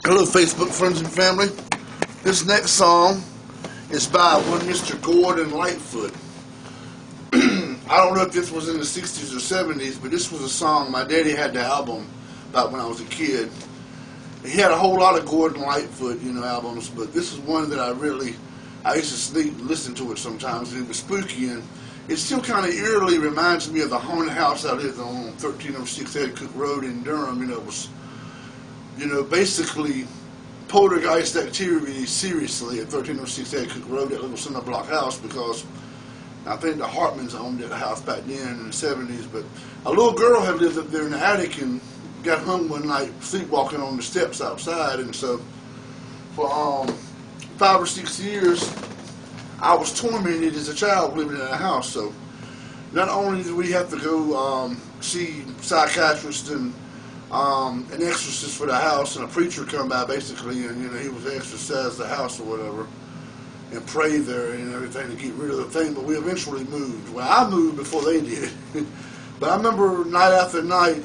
Hello, Facebook friends and family. This next song is by one Mr. Gordon Lightfoot. I don't know if this was in the 60s or 70s, but this was a song. My daddy had the album about when I was a kid. He had a whole lot of Gordon Lightfoot, albums, but this is one that I used to sneak and listen to it sometimes. It was spooky, and it still kind of eerily reminds me of the haunted house I lived on 1306 Ed Cook Road in Durham. It was, basically poltergeist activity seriously at 1306 Ed Cook Road, that little cinder block house, because I think the Hartmans owned that house back then in the 70s. But a little girl had lived up there in the attic and got hung one night sleepwalking on the steps outside, and so for 5 or 6 years I was tormented as a child living in a house. So not only did we have to go see psychiatrists and an exorcist for the house, and a preacher come by basically, and he was exorcise the house or whatever and pray there and everything to get rid of the thing, but we eventually moved. Well, I moved before they did. But I remember night after night,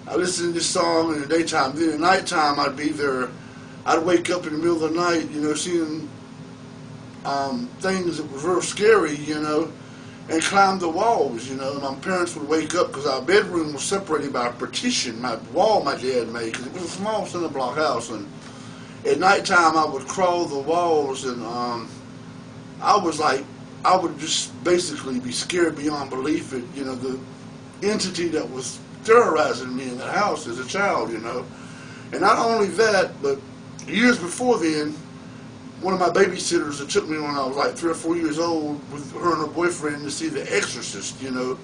I listened to this song in the daytime. Then at nighttime I'd be there. I'd wake up in the middle of the night, seeing things that were real scary, and climb the walls, My parents would wake up because our bedroom was separated by a partition, my wall my dad made, because it was a small cinder block house. And at nighttime I would crawl the walls, and I would just basically be scared beyond belief at, the entity that was terrorizing me in the house as a child, And not only that, but years before then, one of my babysitters that took me when I was like 3 or 4 years old with her and her boyfriend to see The Exorcist, the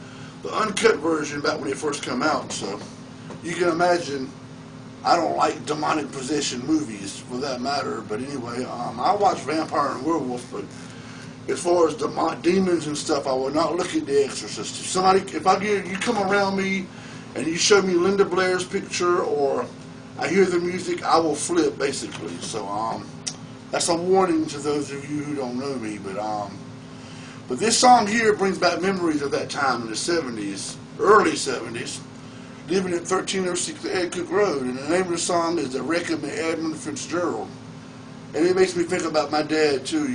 uncut version back when it first came out. So you can imagine I don't like demonic possession movies for that matter. But anyway, I watch Vampire and Werewolf, but as far as demons and stuff, I will not look at The Exorcist. If you come around me and you show me Linda Blair's picture or I hear the music, I will flip basically. So that's a warning to those of you who don't know me. But this song here brings back memories of that time in the 70s, early 70s, living at 1306 Ed Cook Road. And the name of the song is The Wreck of EDMUND FITZGERALD. And it makes me think about my dad too,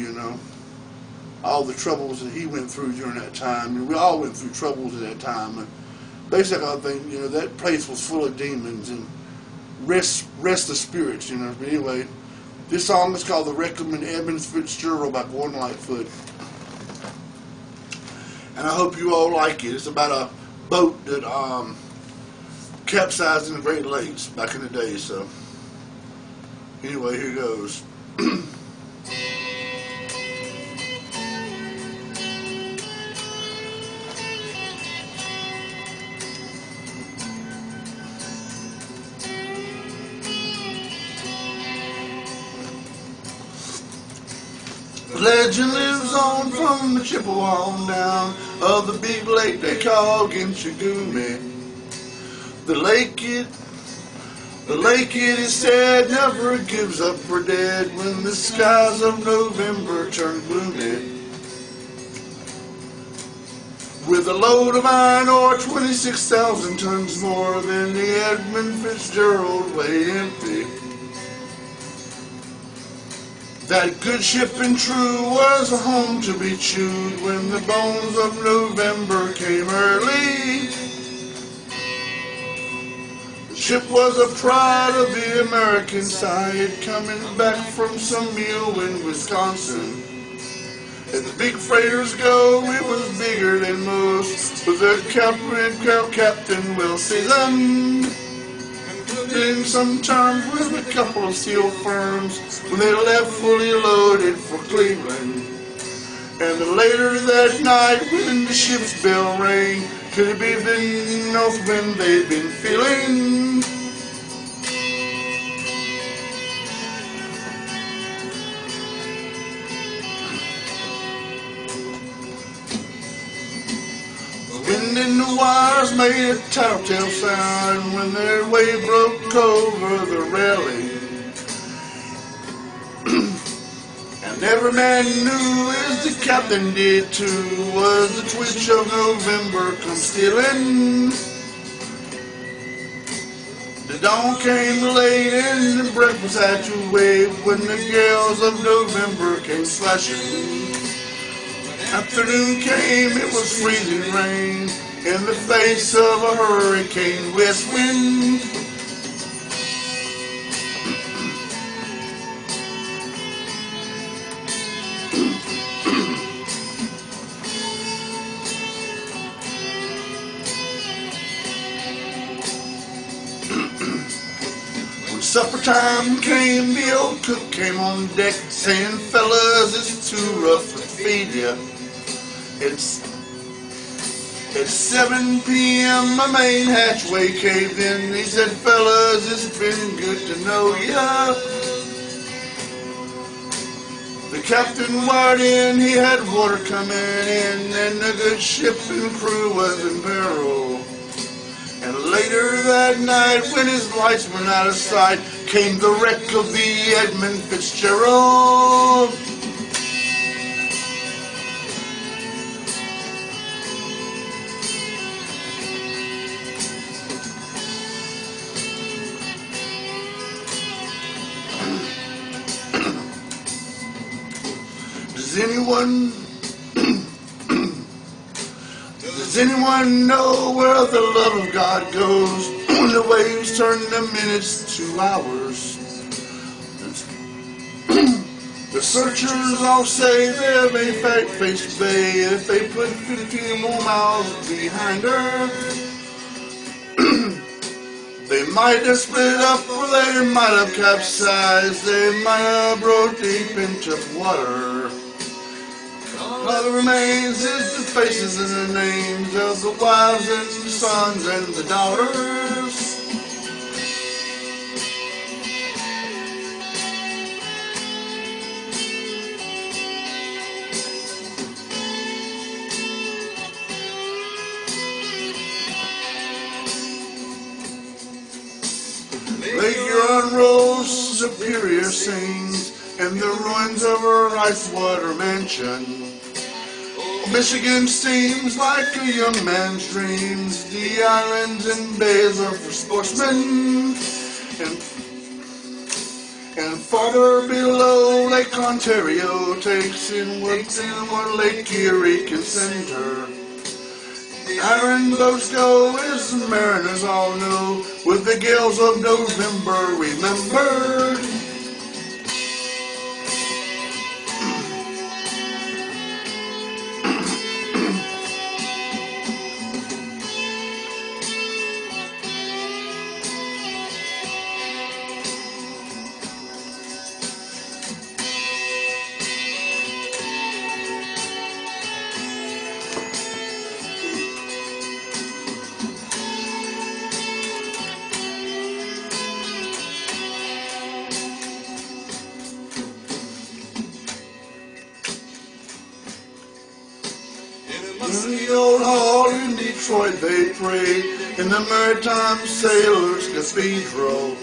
all the troubles that he went through during that time. And we all went through troubles at that time. And basically I think, that place was full of demons and rest the spirits, But anyway, this song is called The Wreck of EDMUND FITZGERALD by Gordon Lightfoot. And I hope you all like it. It's about a boat that capsized in the Great Lakes back in the day. So anyway, here goes. Legend lives on from the Chippewa on down of the big lake they call Ginchagumi. The lake it is said never gives up for dead when the skies of November turn gloomy. With a load of iron ore 26,000 tons more than the EDMUND FITZGERALD lay empty. That good ship and true was a home to be chewed when the bones of November came early. The ship was a pride of the American side, coming back from some meal in Wisconsin. As the big freighters go, it was bigger than most, with a captain well seasoned. In some terms with a couple of steel firms when they left fully loaded for Cleveland. And later that night when the ship's bell rang, could it be the north wind they'd been feeling? Wind in the wires made a tattletale sound when their wave broke over the railing. And every man knew, as the captain did too, was the twitch of November come stealing. The The dawn came late and the breakfast had to wait when the gales of November came slashing. Afternoon came, it was freezing rain in the face of a hurricane west wind. When supper time came, the old cook came on deck saying, "Fellas, it's too rough to feed ya. It's 7 p.m. my main hatchway caved in." He said, "Fellas, it's been good to know ya." The captain wired in, he had water coming in, and the good ship and crew was in peril. And later that night, when his lights went out of sight, came the wreck of the EDMUND FITZGERALD. Does anyone know where the love of God goes when the waves turn the minutes to hours? The searchers all say they may face the bay if they put 15 more miles behind her. They might have split up, or they might have capsized, they might have broke deep into water. All that remains is the faces and the names of the wives and the sons and the daughters. Lake Huron rose, Superior sings, and the ruins of her Lightfoot mansion. Michigan seems like a young man's dreams. The islands and bays are for sportsmen, and farther below, Lake Ontario takes in what Lake Erie can send her. Iron boats go, as the mariners all know, with the gales of November remembered. In the old hall in Detroit they prayed, in the Maritime Sailors' Cathedral.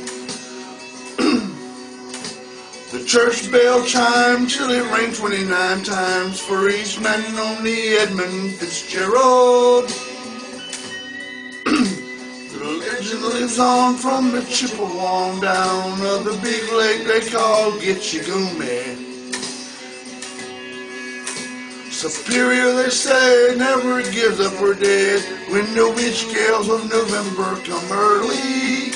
The church bell chimed till it rang 29 times for each man on the EDMUND FITZGERALD. The legend lives on from the Chippewa down of the big lake they call Gitchigumi. Superior, they say, never gives up her dead when the witch gales of November come early.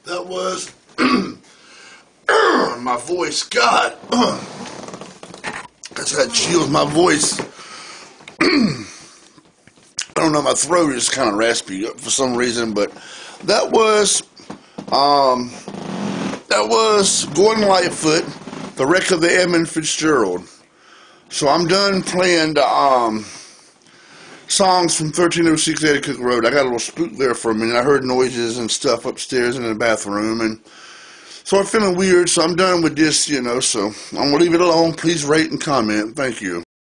That was my voice. God, that's had chills. My voice. I don't know. My throat is kind of raspy for some reason, but that was Going Lightfoot, the wreck of the EDMUND FITZGERALD. So I'm done playing the Songs from 1306 Etiquette Road. I got a little spook there for a minute. I heard noises and stuff upstairs and in the bathroom, and so I'm feeling weird, so I'm done with this, so I'm going to leave it alone. Please rate and comment. Thank you.